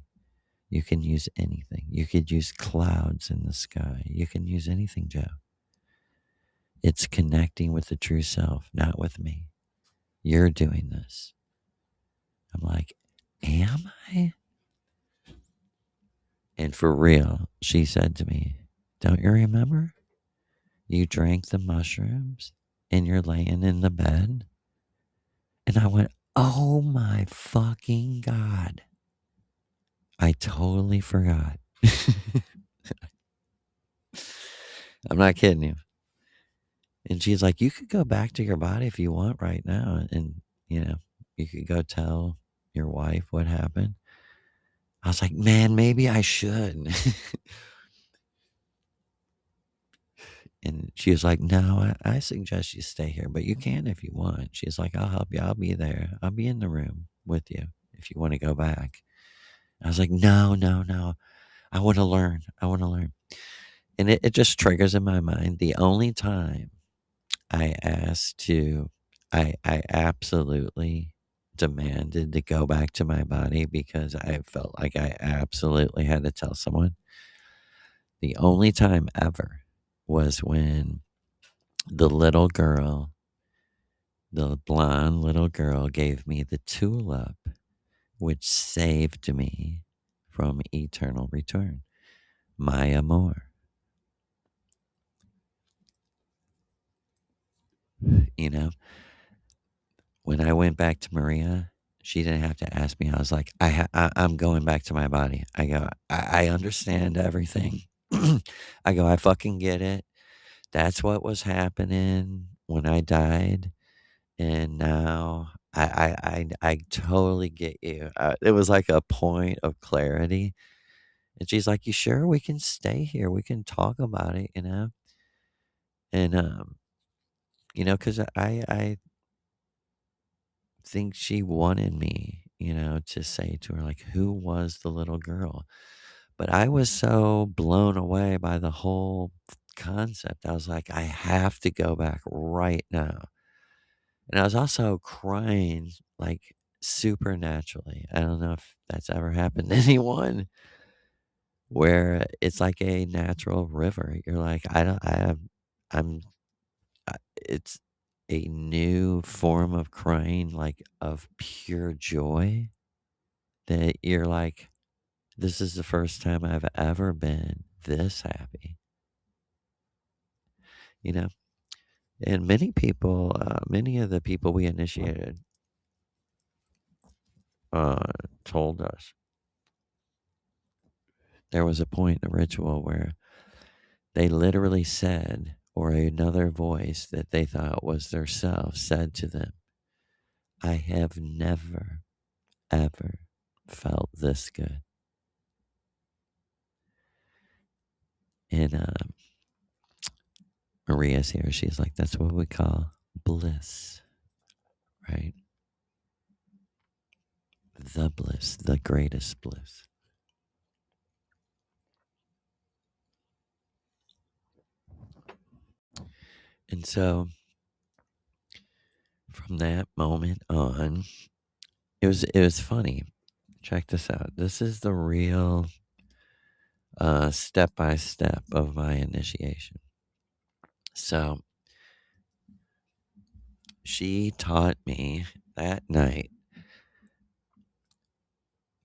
You can use anything. You could use clouds in the sky. You can use anything, Joe. It's connecting with the true self, not with me. You're doing this. I'm like, am I? And for real, she said to me, don't you remember? You drank the mushrooms and you're laying in the bed. And I went, oh my fucking God. I totally forgot. I'm not kidding you. And she's like, you could go back to your body if you want right now. And, you could go tell your wife what happened. I was like, man, maybe I should. And she was like, no, I suggest you stay here, but you can if you want. She's like, I'll help you. I'll be there. I'll be in the room with you if you want to go back. I was like, no, no, no. I want to learn. I want to learn. And it just triggers in my mind. The only time I absolutely demanded to go back to my body because I felt like I absolutely had to tell someone. The only time ever was when the little girl, the blonde little girl, gave me the tulip, which saved me from eternal return. My Amor. You know, when I went back to Maria, she didn't have to ask me. I was like, I'm going back to my body. I go, I understand everything. I go, I fucking get it. That's what was happening when I died. And now I totally get you. It was like a point of clarity. And she's like, you sure we can stay here? We can talk about it, And, because I think she wanted me, to say to her, like, who was the little girl? But I was so blown away by the whole concept. I was like, I have to go back right now. And I was also crying like supernaturally. I don't know if that's ever happened to anyone where it's like a natural river. You're like, I don't, I have, I'm, it's a new form of crying, like of pure joy that you're like, this is the first time I've ever been this happy, you know? And many people, many of the people we initiated, uh, told us There was a point in the ritual where they literally said, or another voice that they thought was their self said to them, I have never, ever felt this good. And Maria's here. She's like, that's what we call bliss, right? The bliss, the greatest bliss. And so from that moment on, it was funny. Check this out. This is the real step by step of my initiation. So she taught me that night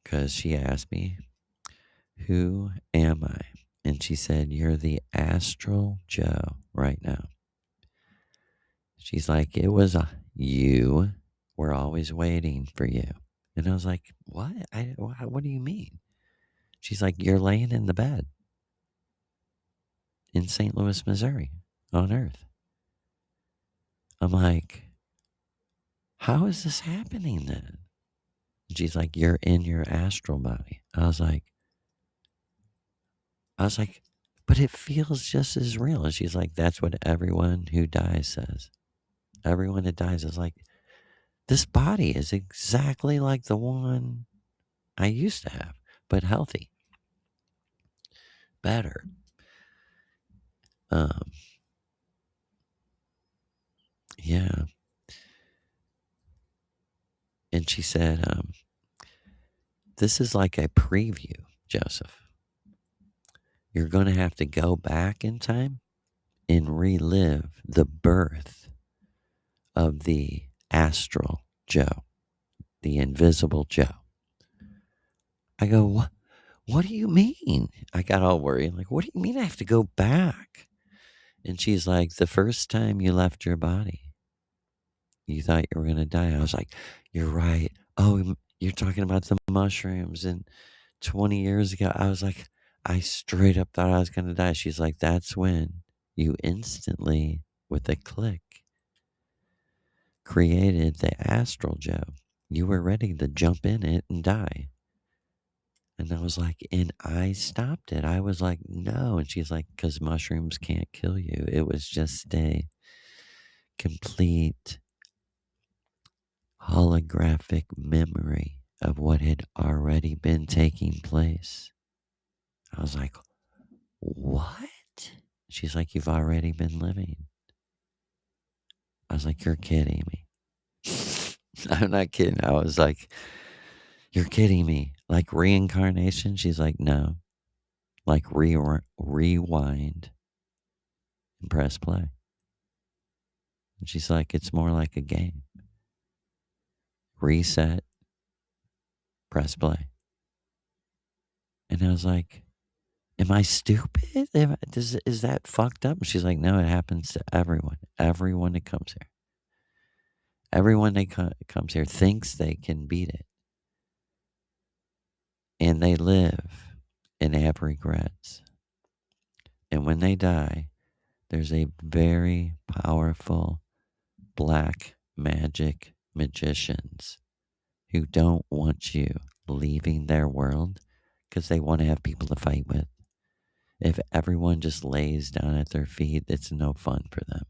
because she asked me, who am I? And she said, you're the astral Joe right now. She's like, it was you. We're always waiting for you. And I was like, what? What do you mean? She's like, you're laying in the bed in St. Louis, Missouri on Earth. I'm like, how is this happening then? And she's like, you're in your astral body. I was like, but it feels just as real. And she's like, that's what everyone who dies says. Everyone that dies is like, this body is exactly like the one I used to have, but healthy, better. Um, yeah. And she said, this is like a preview, Joseph. You're going to have to go back in time and relive the birth of the astral Joe, the invisible Joe. I go, what? What do you mean? I got all worried. I'm like, what do you mean I have to go back? And she's like, the first time you left your body, you thought you were going to die. I was like, you're right. Oh, you're talking about the mushrooms. And 20 years ago, I was like, I straight up thought I was going to die. She's like, that's when you instantly, with a click, created the astral Joe. You were ready to jump in it and die. And I was like, and I stopped it. I was like, no. And she's like, because mushrooms can't kill you. It was just a complete holographic memory of what had already been taking place. I was like, what? She's like, you've already been living. I was like, you're kidding me. I'm not kidding. I was like, you're kidding me. Like reincarnation? She's like, no. Like rewind and press play. And she's like, it's more like a game. Reset, press play. And I was like, am I stupid? Is that fucked up? And she's like, no, it happens to everyone. Everyone that comes here. Everyone that comes here thinks they can beat it. And they live and have regrets. And when they die, there's a very powerful black magic magicians who don't want you leaving their world because they want to have people to fight with. If everyone just lays down at their feet, it's no fun for them.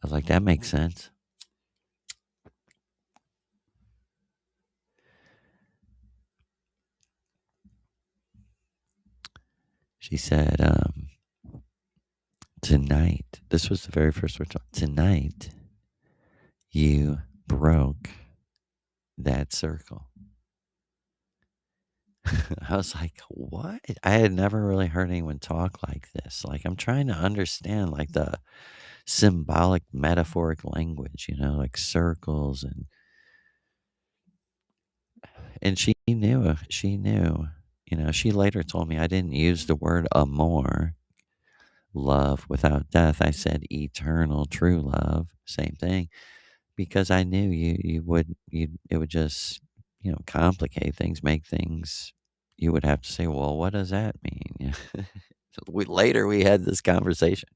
I was like, that makes sense. She said, tonight, this was the very first word. Tonight, you broke that circle. I was like, what? I had never really heard anyone talk like this. Like, I'm trying to understand, like, the symbolic, metaphoric language, like circles. And she knew, she later told me I didn't use the word amor, love without death. I said eternal, true love, same thing, because I knew it would just, complicate things, make things. You would have to say, well, what does that mean? Later, we had this conversation.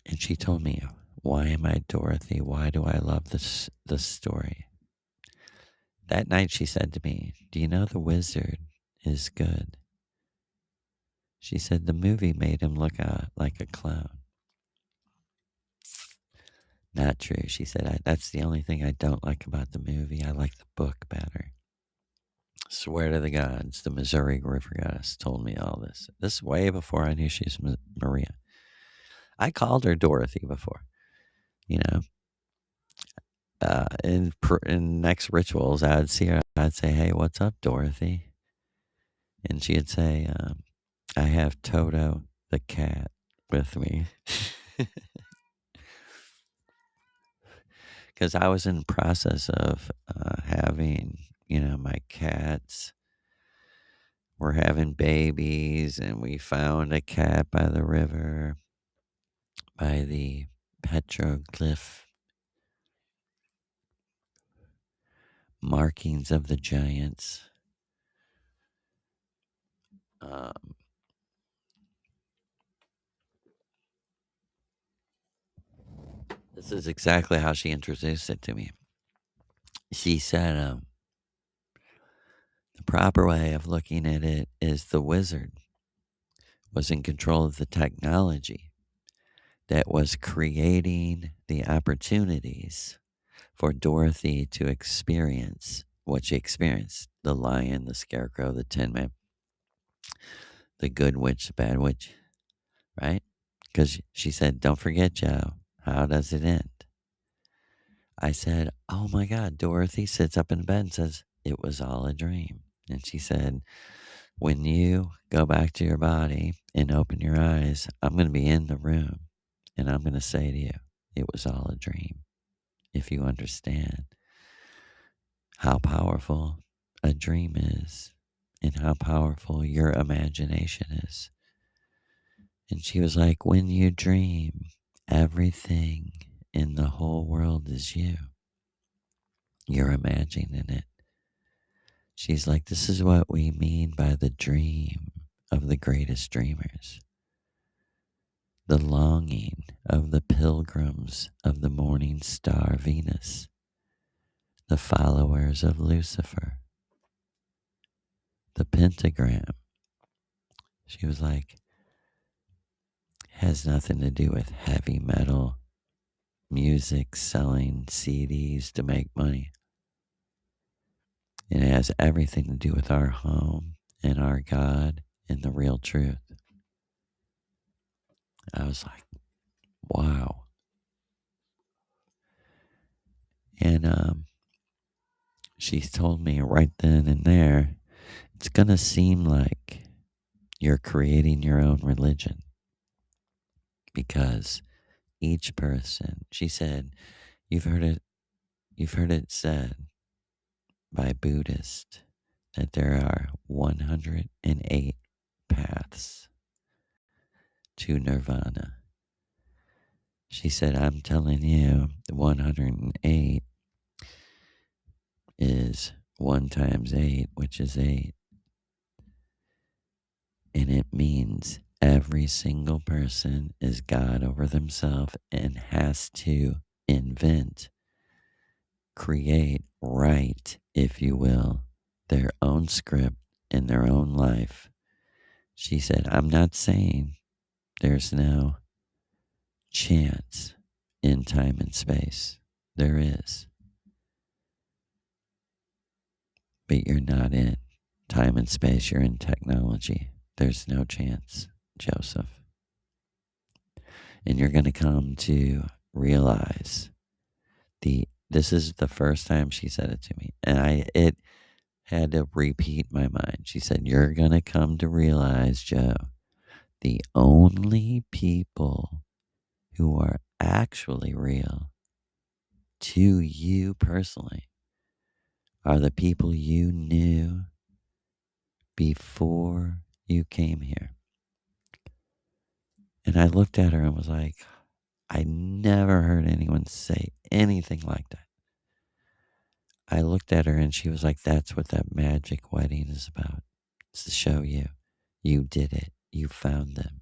And she told me, why am I Dorothy? Why do I love this story? That night she said to me, do you know the wizard is good? She said the movie made him look like a clown. Not true. She said, that's the only thing I don't like about the movie. I like the book better. Swear to the gods, the Missouri River Goddess told me all this. This is way before I knew she was Maria. I called her Dorothy before, you know. In next rituals, I would see her. I'd say, "Hey, what's up, Dorothy?" And she'd say, "I have Toto the cat with me," because I was in the process of having, my cats were having babies, and we found a cat by the river, by the petroglyph markings of the giants. Um, this is exactly how she introduced it to me. She said, the proper way of looking at it is the wizard was in control of the technology that was creating the opportunities for Dorothy to experience what she experienced: the lion, the scarecrow, the tin man, the good witch, the bad witch, right? Because she said, don't forget, Joe, how does it end? I said, oh my God. Dorothy sits up in bed and says, it was all a dream. And she said, when you go back to your body and open your eyes, I'm going to be in the room and I'm going to say to you, it was all a dream. If you understand how powerful a dream is and how powerful your imagination is. And she was like, when you dream, everything in the whole world is you. You're imagining it. She's like, this is what we mean by the dream of the greatest dreamers. The longing of the pilgrims of the morning star Venus, the followers of Lucifer, the pentagram. She was like, has nothing to do with heavy metal music, selling CDs to make money. It has everything to do with our home and our God and the real truth. I was like, wow. And she told me right then and there, it's going to seem like you're creating your own religion because each person, she said, you've heard it said by Buddhists that there are 108 paths to nirvana. She said, I'm telling you, the 108 is 1 times 8, which is 8. And it means every single person is God over themselves and has to invent, create, write, if you will, their own script in their own life. She said, I'm not saying there's no chance in time and space. There is. But you're not in time and space. You're in technology. There's no chance, Joseph. And you're going to come to realize this is the first time she said it to me. And it had to repeat my mind. She said, you're going to come to realize, Joe, the only people who are actually real to you personally are the people you knew before you came here. And I looked at her and was like, I never heard anyone say anything like that. I looked at her and she was like, that's what that magic wedding is about. It's to show you. You did it. You found them.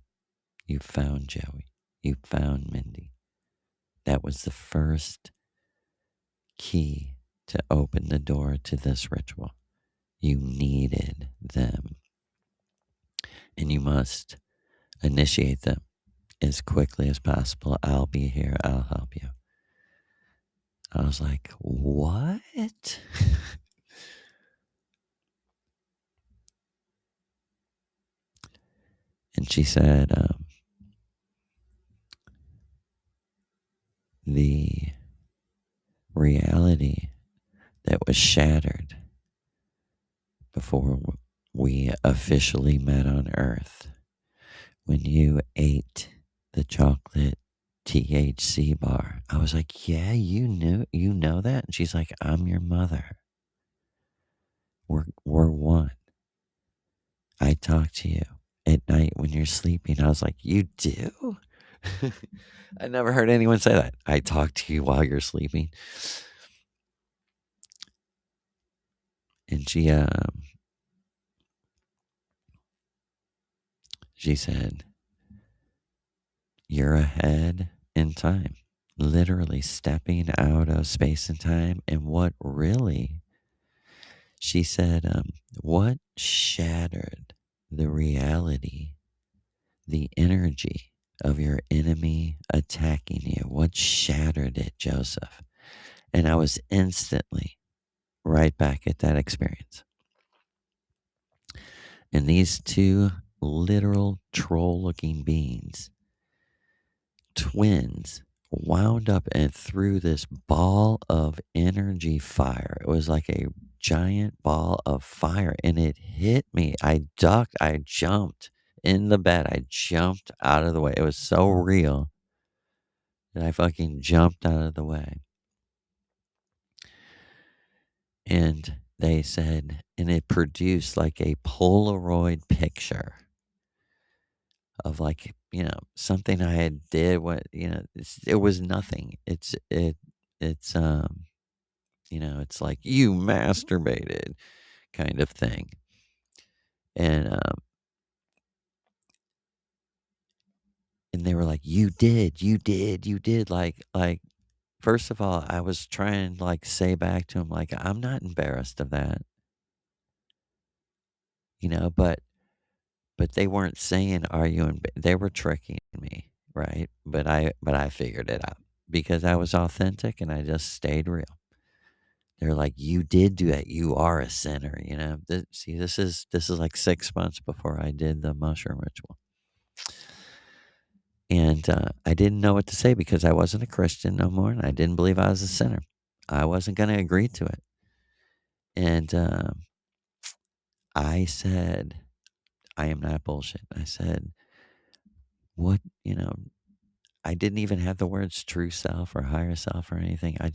You found Joey. You found Mindy. That was the first key to open the door to this ritual. You needed them. And you must initiate them as quickly as possible. I'll be here. I'll help you. I was like, what? And she said, the reality that was shattered before we officially met on Earth when you ate the chocolate THC bar. I was like, yeah, you know that? And she's like, I'm your mother. We're one. I talk to you at night when you're sleeping. I was like, you do? I never heard anyone say that. I talk to you while you're sleeping. And she said, you're ahead in time, literally stepping out of space and time. And what really, she said, what shattered the reality, the energy of your enemy attacking you? What shattered it, Joseph? And I was instantly right back at that experience. And these two literal troll looking beings, twins, wound up and threw this ball of energy fire. It was like a giant ball of fire and it hit me. I ducked, I jumped in the bed. I jumped out of the way. It was so real that I fucking jumped out of the way. And they said, and it produced like a Polaroid picture of like, something I had did what, it was nothing. It's it's like you masturbated kind of thing. And they were like, you did. Like, first of all, I was trying to like say back to him, like, I'm not embarrassed of that, but they weren't saying, are you, they were tricking me. Right. But I figured it out because I was authentic and I just stayed real. They're like, you did do that. You are a sinner. See, this is like 6 months before I did the mushroom ritual. And I didn't know what to say because I wasn't a Christian no more, and I didn't believe I was a sinner. I wasn't going to agree to it. And I said, I am not bullshit. I said, what, I didn't even have the words true self or higher self or anything. I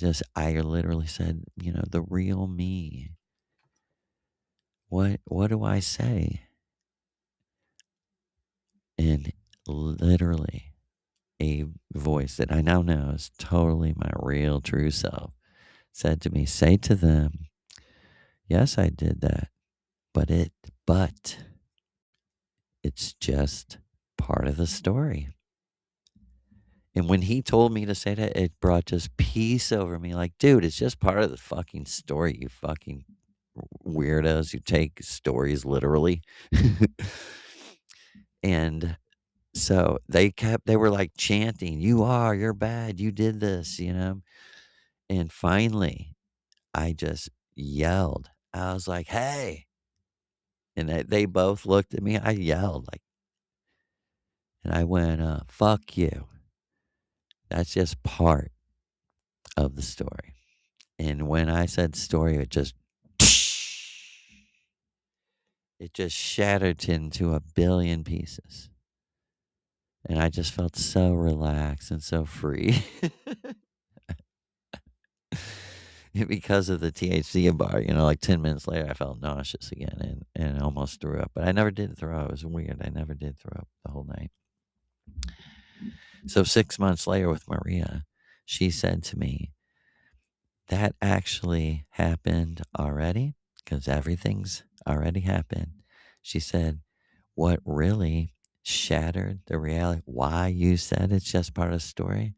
literally said, the real me. What do I say? And literally, a voice that I now know is totally my real true self said to me, say to them, yes, I did that, but it's just part of the story. And when he told me to say that, it brought just peace over me. Like, dude, it's just part of the fucking story, you fucking weirdos who take stories literally. And so they were like chanting, you're bad, you did this. And finally, I just yelled. I was like, hey. And they both looked at me. I yelled, like, and I went, fuck you. That's just part of the story. And when I said story, it just shattered into a billion pieces. And I just felt so relaxed and so free. Because of the THC bar, like 10 minutes later, I felt nauseous again and almost threw up. But I never did throw up. It was weird. I never did throw up the whole night. So 6 months later with Maria, she said to me, that actually happened already because everything's already happened. She said, what really shattered the reality, why you said it's just part of the story,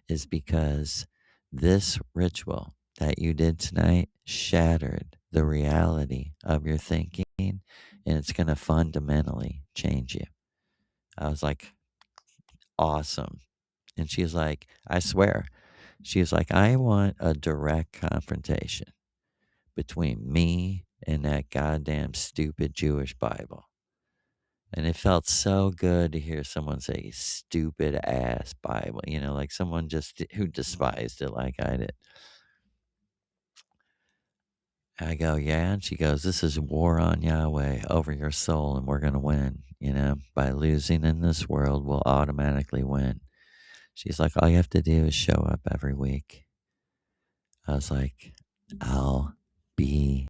is because this ritual that you did tonight shattered the reality of your thinking and it's going to fundamentally change you. I was like, awesome. And she was like, I swear. She was like, I want a direct confrontation between me and that goddamn stupid Jewish Bible. And it felt so good to hear someone say stupid ass Bible, like someone just who despised it like I did. I go, yeah. And she goes, this is war on Yahweh over your soul, and we're going to win. By losing in this world, we'll automatically win. She's like, all you have to do is show up every week. I was like, I'll